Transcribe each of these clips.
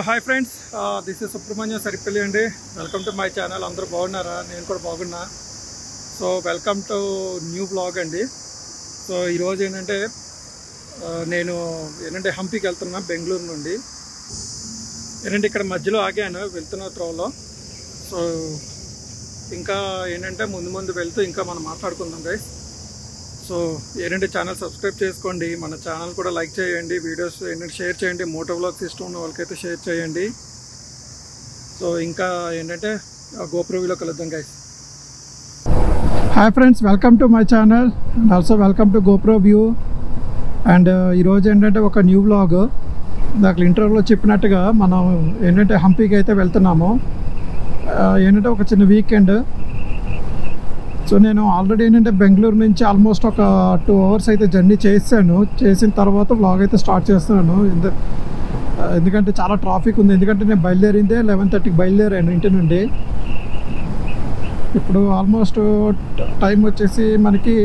Hi friends, this is Subrahmanyam Saripalli అండి. Welcome to my channel. అందరూ బాగున్నారా? నేను కూడా బాగున్నా. So welcome to new blog అండి. సో ఈరోజు నేను హంపీకి వెళ్తున్నా బెంగళూరు నుండి. ఇక్కడ మధ్యలో ఆగాను వెళ్తున్న త్రోలో. సో ఇంకా ముందు వెళ్తూ ఇంకా మనం మాట్లాడుకుందాం గైస్. సో ఛానల్ సబ్స్క్రైబ్ చేసుకోండి, మన ఛానల్ కూడా లైక్ చేయండి, వీడియోస్ షేర్ చేయండి, మోటో వ్లాగ్స్ ఇష్టం ఉన్న వాళ్ళకైతే షేర్ చేయండి. సో ఇంకా గోప్రో వ్యూలో కలుద్దాం guys. Hi friends, welcome to my channel and also welcome to GoPro view. And ఈరోజు ఒక న్యూ వ్లాగ్. దాంట్లో ఇంటర్వ్యూలో చెప్పినట్టుగా మనం హంపీకి అయితే వెళ్తున్నాము. ఒక చిన్న వీకెండ్. సో నేను ఆల్రెడీ బెంగళూరు నుంచి ఆల్మోస్ట్ ఒక 2 hours అయితే జర్నీ చేశాను. చేసిన తర్వాత వ్లాగ్ అయితే స్టార్ట్ చేస్తున్నాను. ఎందుకంటే చాలా ట్రాఫిక్ ఉంది. ఎందుకంటే నేను బయలుదేరిందే 11:30కి బయలుదేరాను ఇంటి నుండి. ఇప్పుడు ఆల్మోస్ట్ టైం వచ్చేసి మనకి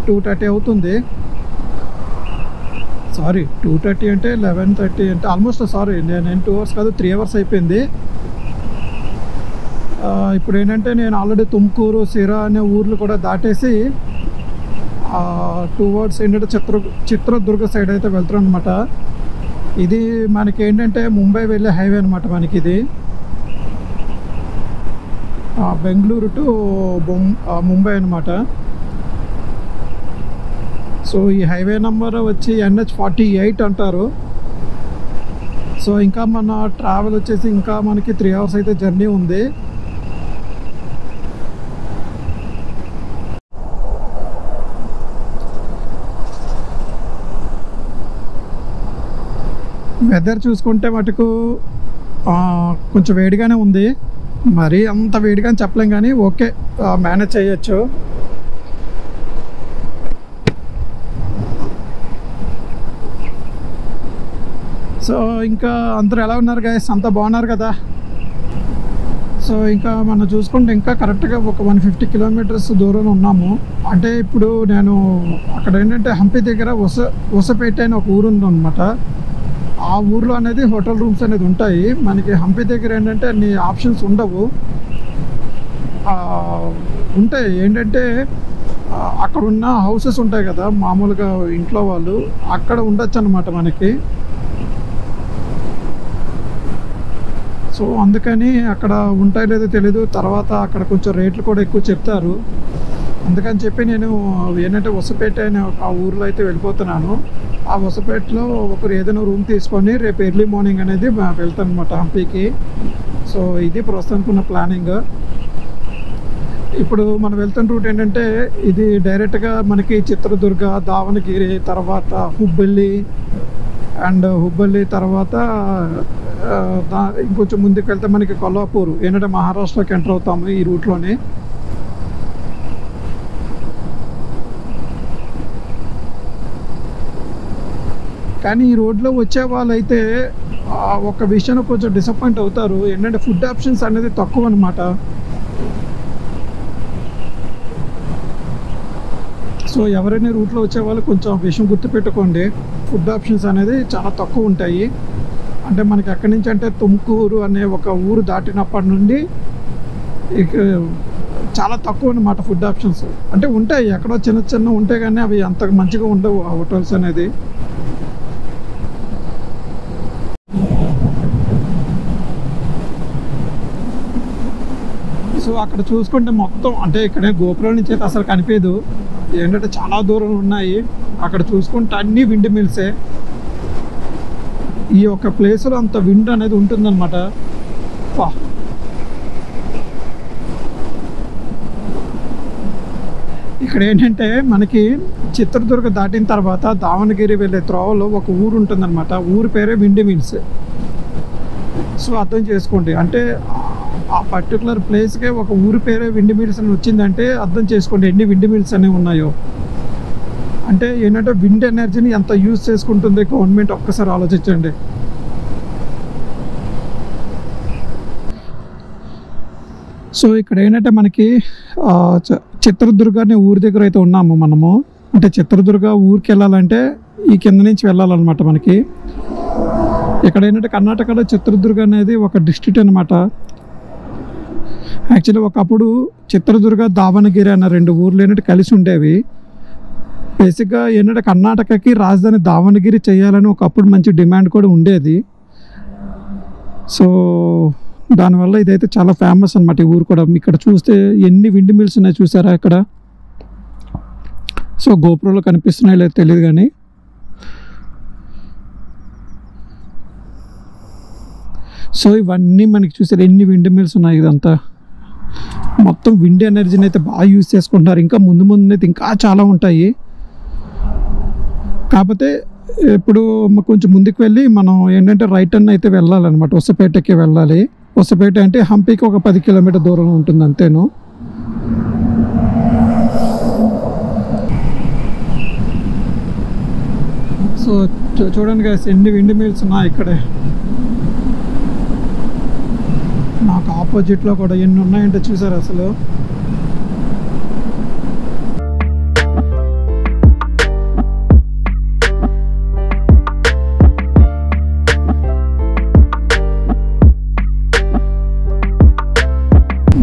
2:30 అవుతుంది. సారీ, 2:30 అంటే 11:30 అంటే ఆల్మోస్ట్ నేను 2 hours కాదు 3 hours అయిపోయింది. ఇప్పుడు నేను ఆల్రెడీ తుమ్కూరు, సిరా అనే ఊర్లు కూడా దాటేసి టువర్డ్స్ చిత్రదుర్గ సైడ్ అయితే వెళ్తున్నాం అనమాట. ఇది మనకి ముంబై వెళ్ళే హైవే అనమాట. మనకి ఇది బెంగళూరు టు ముంబై అనమాట. సో ఈ హైవే నెంబర్ వచ్చి NH48 అంటారు. సో ఇంకా మన ట్రావెల్ వచ్చేసి ఇంకా మనకి 3 hours అయితే జర్నీ ఉంది. వెదర్ చూసుకుంటే మటుకు కొంచెం వేడిగానే ఉంది. మరీ అంత వేడిగా అని చెప్పలేం, కానీ ఓకే, మేనేజ్ చేయొచ్చు. సో ఇంకా అందరూ ఎలా ఉన్నారు గైస్? అంతా బాగున్నారు కదా? సో ఇంకా మనం చూసుకుంటే ఇంకా కరెక్ట్గా ఒక 150 kilometers దూరంలో ఉన్నాము. అంటే ఇప్పుడు నేను అక్కడ హంపీ దగ్గర వసపేట అని ఒక ఊరు ఉందన్నమాట. ఆ ఊర్లో అనేది హోటల్ రూమ్స్ అనేది ఉంటాయి. మనకి హంపీ దగ్గర అన్ని ఆప్షన్స్ ఉండవు. ఉంటాయి అక్కడ ఉన్న హౌసెస్ ఉంటాయి కదా, మామూలుగా ఇంట్లో వాళ్ళు అక్కడ ఉండొచ్చు అనమాట మనకి. సో అందుకని అక్కడ ఉంటాయో లేదో తెలీదు. తర్వాత అక్కడ కొంచెం రేట్లు కూడా ఎక్కువ చెప్తారు. అందుకని చెప్పి నేను వసపేట అనే ఆ ఊర్లో అయితే వెళ్ళిపోతున్నాను. ఆ వసపేటలో ఒకరు ఏదైనా రూమ్ తీసుకొని రేపు ఎర్లీ మార్నింగ్ అనేది వెళ్తాను అనమాట హంపీకి. సో ఇది ప్రస్తుతానికి ఉన్న ప్లానింగ్. ఇప్పుడు మనం వెళ్తున్న రూట్ ఇది డైరెక్ట్గా మనకి చిత్రదుర్గ, దావణగిరి, తర్వాత హుబ్బల్లి, అండ్ హుబ్బల్లి తర్వాత ఇంకొంచెం ముందుకు వెళ్తే మనకి కొల్లాపూర్, మహారాష్ట్రకి ఎంటర్ అవుతాము ఈ రూట్లోనే. కానీ ఈ రోడ్లో వచ్చే వాళ్ళైతే ఒక విషయంలో కొంచెం డిసప్పాయింట్ అవుతారు. ఫుడ్ ఆప్షన్స్ అనేది తక్కువ అనమాట. సో ఎవరైనా రూట్లో వచ్చే వాళ్ళు కొంచెం విషయం గుర్తుపెట్టుకోండి. ఫుడ్ ఆప్షన్స్ అనేది చాలా తక్కువ ఉంటాయి. అంటే మనకి ఎక్కడి నుంచి తుమ్కూరు అనే ఒక ఊరు దాటినప్పటి నుండి ఇక చాలా తక్కువ అన్నమాట ఫుడ్ ఆప్షన్స్. అంటే ఉంటాయి, ఎక్కడో చిన్న ఉంటాయి, కానీ అవి అంత మంచిగా ఉండవు ఆ హోటల్స్ అనేది. సో అక్కడ చూసుకుంటే మొత్తం ఇక్కడ గోపురం నుంచి అయితే అసలు కనిపించదు. చాలా దూరం ఉన్నాయి. అక్కడ చూసుకుంటే అన్ని విండ్ మిల్సే. ఈ యొక్క ప్లేస్లో అంత విండ్ అనేది ఉంటుందన్నమాట. ఇక్కడ మనకి చిత్రదుర్గ దాటిన తర్వాత దావణగిరి వెళ్ళే త్రోవలో ఒక ఊరు ఉంటుందన్నమాట. ఊరి పేరే విండ్ మిల్స్. సో అర్థం చేసుకోండి, అంటే ఆ పర్టికులర్ ప్లేస్కే ఒక ఊరి పేరే విండ్ మిల్స్ అని వచ్చిందంటే అర్థం చేసుకోండి ఎన్ని విండ్ మిల్స్ అనేవి ఉన్నాయో. అంటే విండ్ ఎనర్జీని ఎంత యూజ్ చేసుకుంటుంది గవర్నమెంట్, ఒక్కసారి ఆలోచించండి. సో ఇక్కడ మనకి చిత్రదుర్గ అనే ఊరి దగ్గర అయితే ఉన్నాము మనము. అంటే చిత్రదుర్గ ఊరికి వెళ్ళాలంటే ఈ కింద నుంచి వెళ్ళాలన్నమాట మనకి. ఇక్కడ ఏంటంటే కర్ణాటకలో చిత్రదుర్గ అనేది ఒక డిస్ట్రిక్ట్ అనమాట. యాక్చువల్లీ ఒకప్పుడు చిత్రదుర్గ, దావణగిరి అన్న 2 ఊర్లు ఏంటంటే కలిసి ఉండేవి. బేసిక్గా ఏంటంటే కర్ణాటకకి రాజధాని దావణగిరి చేయాలని ఒకప్పుడు మంచి డిమాండ్ కూడా ఉండేది. సో దానివల్ల ఇదైతే చాలా ఫేమస్ అనమాట ఈ ఊరు కూడా. ఇక్కడ చూస్తే ఎన్ని విండ్ మిల్స్ ఉన్నాయి చూసారా ఇక్కడ. సో గోపురంలో కనిపిస్తున్నాయి లేదు తెలియదు కానీ. సో ఇవన్నీ మనకి చూసారు ఎన్ని విండ్ మిల్స్ ఉన్నాయి. ఇదంతా మొత్తం విండ్ ఎనర్జీని అయితే బాగా యూజ్ చేసుకుంటున్నారు. ఇంకా ముందు ముందు అయితే ఇంకా చాలా ఉంటాయి. కాకపోతే ఇప్పుడు కొంచెం ముందుకు వెళ్ళి మనం ఏంటంటే రైట్ టర్న్ అయితే వెళ్ళాలన్నమాట. హొసపేటకి వెళ్ళాలి. హొసపేట అంటే హంపీకి ఒక 10 కిలోమీటర్ దూరంలో ఉంటుంది అంతేను. సో చూడండి గాయ్స్ ఎన్ని విండ్ మిల్స్ ఉన్నాయి ఇక్కడే. నాకు ఆపోజిట్లో కూడా ఎన్ని ఉన్నాయంటే చూసారు అసలు.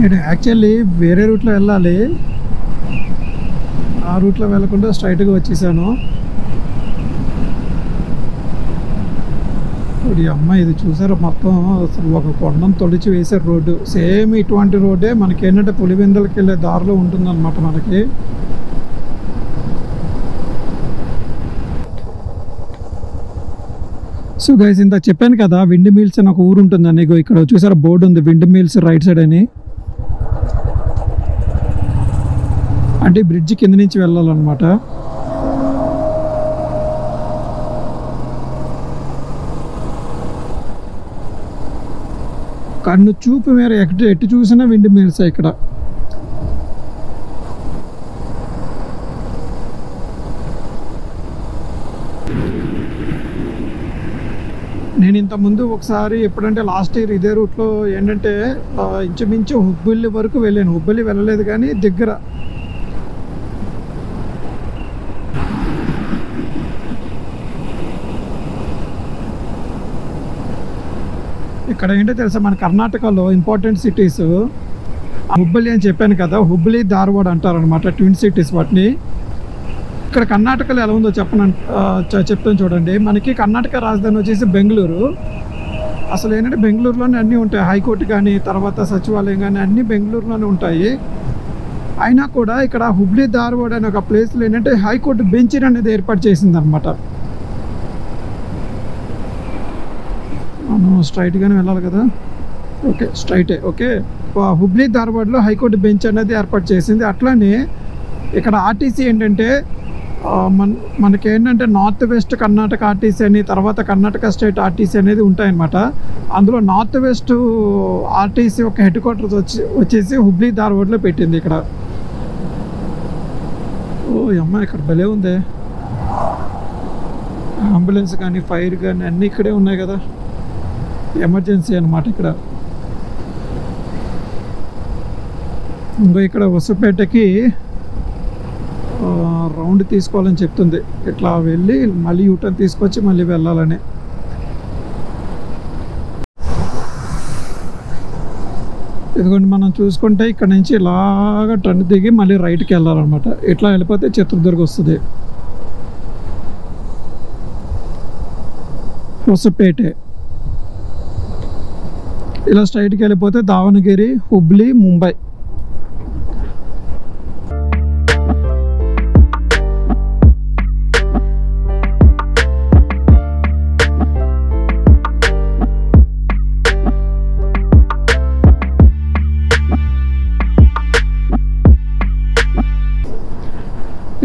నేను యాక్చువల్లీ వేరే రూట్లో వెళ్ళాలి, ఆ రూట్లో వెళ్ళకుండా స్ట్రైట్గా వచ్చేసాను. ఇప్పుడు ఈ అమ్మాయి ఇది చూసారు మొత్తం అసలు ఒక కొండను తొలిచి వేసారు రోడ్డు. సేమ్ ఇటువంటి రోడ్డే మనకి ఏంటంటే పులివెందులకి వెళ్ళే దారిలో ఉంటుందన్నమాట మనకి. సో గైస్ ఇంత చెప్పాను కదా విండ్ మిల్స్ అని ఒక ఊరు ఉంటుందని. ఇక్కడ చూసారా బోర్డు ఉంది విండ్ మిల్స్ రైట్ సైడ్ అని. అంటే బ్రిడ్జ్ కింద నుంచి వెళ్ళాలన్నమాట. కన్ను చూపు మేర ఎటు చూసినా విండ్ మిల్స్ ఇక్కడ. నేను ఇంతకుముందు ఒకసారి ఎప్పుడంటే లాస్ట్ ఇయర్ ఇదే రూట్లో ఏంటంటే ఇంచుమించు హుబ్బల్లి వరకు వెళ్ళాను. హుబ్బల్లి వెళ్ళలేదు కానీ దగ్గర. ఇక్కడ ఏంటో తెలుసా మన కర్ణాటకలో ఇంపార్టెంట్ సిటీస్ హుబ్బల్లి అని చెప్పాను కదా, హుబ్బల్లి ధార్వాడ్ అంటారు అనమాట, ట్విన్ సిటీస్ వాటిని. ఇక్కడ కర్ణాటకలో ఎలా ఉందో చెప్తాను చూడండి. మనకి కర్ణాటక రాజధాని వచ్చేసి బెంగళూరు. అసలు ఏంటంటే బెంగళూరులోనే అన్నీ ఉంటాయి. హైకోర్టు కానీ తర్వాత సచివాలయం కానీ అన్నీ బెంగళూరులోనే ఉంటాయి. అయినా కూడా ఇక్కడ హుబ్లీ ధార్వాడ్ అనే ఒక ప్లేస్లో ఏంటంటే హైకోర్టు బెంచ్ అనేది ఏర్పాటు చేసింది అనమాట. మనం స్ట్రైట్గానే వెళ్ళాలి కదా. ఓకే స్ట్రైటే. ఓకే హుబ్లీ ధార్వాడ్లో హైకోర్టు బెంచ్ అనేది ఏర్పాటు చేసింది. అట్లానే ఇక్కడ ఆర్టీసీ ఏంటంటే మనకి ఏంటంటే నార్త్ వెస్ట్ కర్ణాటక ఆర్టీసీ అని తర్వాత కర్ణాటక స్టేట్ ఆర్టీసీ అనేది ఉంటాయన్నమాట. అందులో నార్త్ వెస్ట్ ఆర్టీసీ ఒక హెడ్ క్వార్టర్స్ వచ్చేసి హుబ్లీ ధార్వాడ్లో పెట్టింది ఇక్కడ. ఓ అమ్మ ఇక్కడ భలే ఉంది. అంబులెన్స్ కానీ ఫైర్ కానీ అన్నీ ఇక్కడే ఉన్నాయి కదా. ఎమర్జెన్సీ అనమాట ఇక్కడ. ఇంకో ఇక్కడ హొసపేటకి రౌండ్ తీసుకోవాలని చెప్తుంది. ఇట్లా వెళ్ళి మళ్ళీ యూటర్న్ తీసుకొచ్చి మళ్ళీ వెళ్ళాలని. ఇదిగోండి మనం చూసుకుంటే ఇక్కడ నుంచి ఇలాగా టర్న్ దిగి మళ్ళీ రైట్కి వెళ్ళాలన్నమాట. ఇట్లా వెళ్ళిపోతే చిత్రదుర్గ వస్తుంది. హొసపేటే. ఇలా స్ట్రైట్కి వెళ్ళిపోతే దావణగిరి, హుబ్లీ, ముంబై.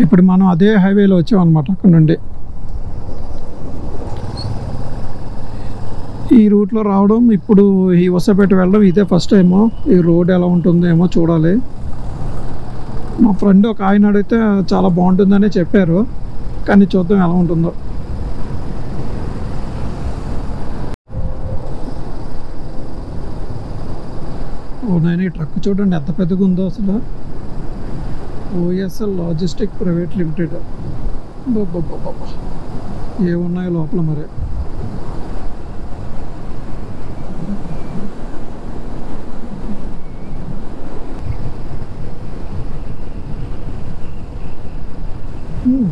ఇప్పుడు మనం అదే హైవేలో వచ్చాం అనమాట అక్కడ నుండి. ఈ రూట్లో రావడం, ఇప్పుడు ఈ హొసపేట వెళ్ళడం ఇదే ఫస్ట్ టైము. ఈ రోడ్ ఎలా ఉంటుందేమో చూడాలి. మా ఫ్రెండ్ ఒక ఆయన అడిగితే చాలా బాగుంటుందని చెప్పారు, కానీ చూద్దాం ఎలా ఉంటుందో. ఓ నేను ఈ ట్రక్ చూడండి ఎంత పెద్దగా ఉందో అసలు. ఓఎస్ఎల్ లాజిస్టిక్ ప్రైవేట్ లిమిటెడ్. ఏమున్నాయో లోపల మరి.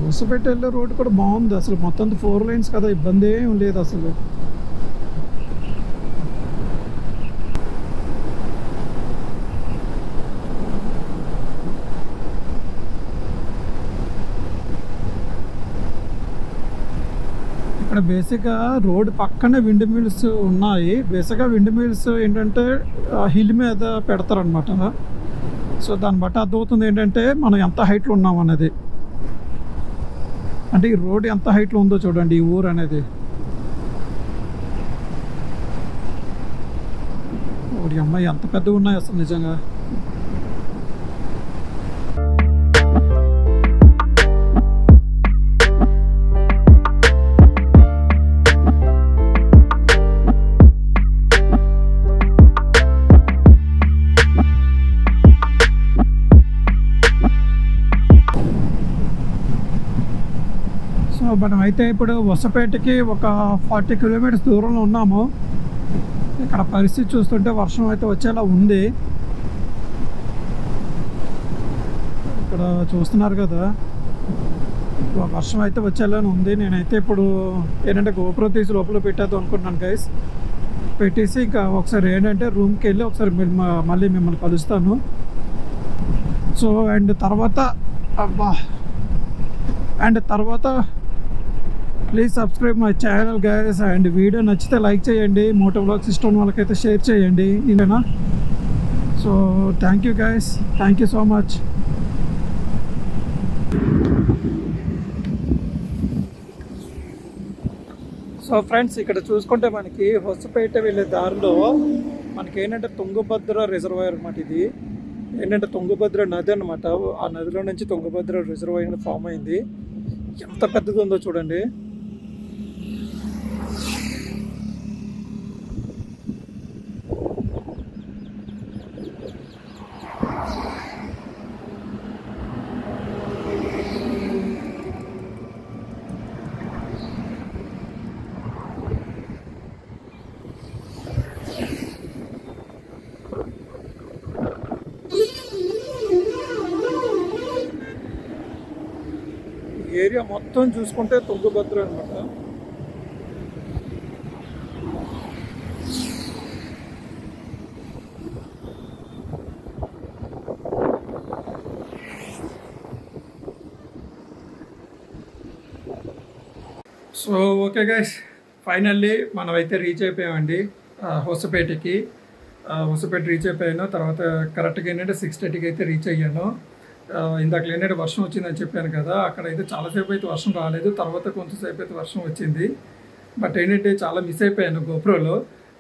హొసపేట వెళ్ళే రోడ్ కూడా బాగుంది అసలు, మొత్తం 4 lanes కదా, ఇబ్బంది ఏం లేదు అసలు. ఇక్కడ బేసిక్గా రోడ్ పక్కనే విండ్ మిల్స్ ఉన్నాయి. బేసిక్గా విండ్ మిల్స్ ఏంటంటే హిల్ మీద పెడతారనమాట. సో దాన్ని బట్టి అర్థమవుతుంది ఏంటంటే మనం ఎంత హైట్లో ఉన్నాం అనేది. అంటే ఈ రోడ్ ఎంత హైట్లో ఉందో చూడండి ఈ ఊరు అనేది. ఓడి అమ్మాయి ఎంత పెద్దగా ఉన్నాయి అసలు నిజంగా. సో మనం అయితే ఇప్పుడు హొసపేటకి ఒక 40 kilometers దూరంలో ఉన్నాము. ఇక్కడ పరిస్థితి చూస్తుంటే వర్షం అయితే వచ్చేలా ఉంది. ఇక్కడ చూస్తున్నారు కదా, వర్షం అయితే వచ్చేలానే ఉంది. నేనైతే ఇప్పుడు ఏంటంటే గోపురం తీసి లోపల పెట్టేద్దాం అనుకుంటున్నాను గైస్. పెట్టేసి ఇంకా ఒకసారి ఏంటంటే రూమ్కి వెళ్ళి ఒకసారి మళ్ళీ మిమ్మల్ని కలుస్తాను. సో అండ్ తర్వాత please subscribe my channel guys. And video నచ్చితే లైక్ చేయండి, మోటో వ్లాగ్స్ ఇష్టం వాళ్ళకైతే షేర్ చేయండి, ఇదేనా. So thank you guys, thank you so much. So friends ఇక్కడ చూసుకుంటే మనకి హొసపేట వెళ్ళే దారిలో మనకి ఏంటంటే తుంగభద్ర రిజర్వాయర్ అనమాట. ఇది ఏంటంటే తుంగభద్ర నది అనమాట. ఆ నదిలో నుంచి తుంగభద్ర రిజర్వాయర్ ఫామ్ అయింది. ఎంత పెద్దది ఉందో చూడండి. ఏరియా మొత్తం చూసుకుంటే తుంగభద్ర అనమాట. సో ఓకే గైస్, ఫైనల్లీ మనం అయితే రీచ్ అయిపోయామండి హొసపేటకి. హొసపేట రీచ్ అయిపోయాను. తర్వాత కరెక్ట్గా ఏంటంటే 6:30కి అయితే రీచ్ అయ్యాను. ఇందాక ఏంటంటే వర్షం వచ్చిందని చెప్పాను కదా, అక్కడైతే చాలాసేపు అయితే వర్షం రాలేదు. తర్వాత కొంచెంసేపు అయితే వర్షం వచ్చింది. బట్ ఏంటంటే చాలా మిస్ అయిపోయాను గోప్రోలో.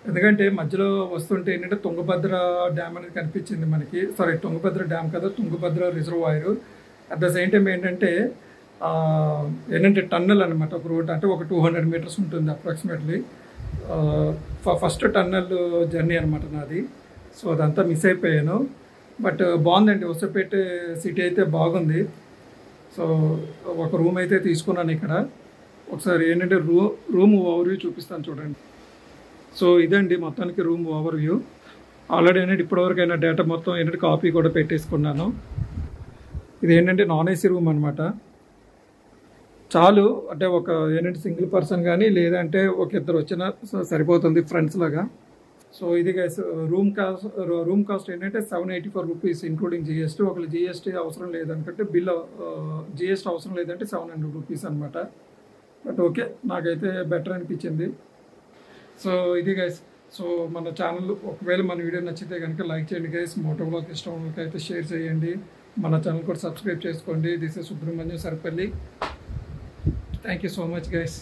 ఎందుకంటే మధ్యలో వస్తుంటే ఏంటంటే తుంగభద్ర డ్యామ్ అనేది కనిపించింది మనకి. సారీ, తుంగభద్ర డ్యామ్ కదా, Tungabhadra reservoir. At the same time ఏంటంటే టన్నల్ అనమాట. ఒక రోడ్ అంటే ఒక 200 meters ఉంటుంది అప్రాక్సిమేట్లీ. ఫస్ట్ టన్నల్ జర్నీ అనమాట నాది. సో అదంతా మిస్ అయిపోయాను. బట్ బాగుందండి, హొసపేట సిటీ అయితే బాగుంది. సో ఒక రూమ్ అయితే తీసుకున్నాను ఇక్కడ. ఒకసారి ఏంటంటే రూమ్ ఓవర్వ్యూ చూపిస్తాను చూడండి. సో ఇదండి మొత్తానికి రూమ్ ఓవర్వ్యూ. ఆల్రెడీ ఏంటంటే ఇప్పటివరకు అయినా డేటా మొత్తం ఏంటంటే కాపీ కూడా పెట్టేసుకున్నాను. ఇది ఏంటంటే నాన్ ఏసీ రూమ్ అనమాట. చాలు అంటే ఒక ఏంటంటే సింగిల్ పర్సన్ కానీ లేదంటే ఒక ఇద్దరు వచ్చినా సరిపోతుంది ఫ్రెండ్స్ లాగా. సో ఇది గైస్ రూమ్ కాస్ట్ ఏంటంటే 784 rupees ఇంక్లూడింగ్ జిఎస్టీ. ఒకళ్ళు జిఎస్టీ అవసరం లేదనుకుంటే జిఎస్టీ అవసరం లేదంటే 700 rupees అనమాట. బట్ ఓకే, నాకైతే బెటర్ అనిపించింది. సో ఇది గైస్. సో మన ఛానల్ ఒకవేళ మన వీడియో నచ్చితే కనుక లైక్ చేయండి గైస్. మోటో వ్లాగ్ ఇష్టం వాళ్ళకి అయితే షేర్ చేయండి. మన ఛానల్ కూడా సబ్స్క్రైబ్ చేసుకోండి. This is Subrahmanyam Sarpalli. Thank you so much guys.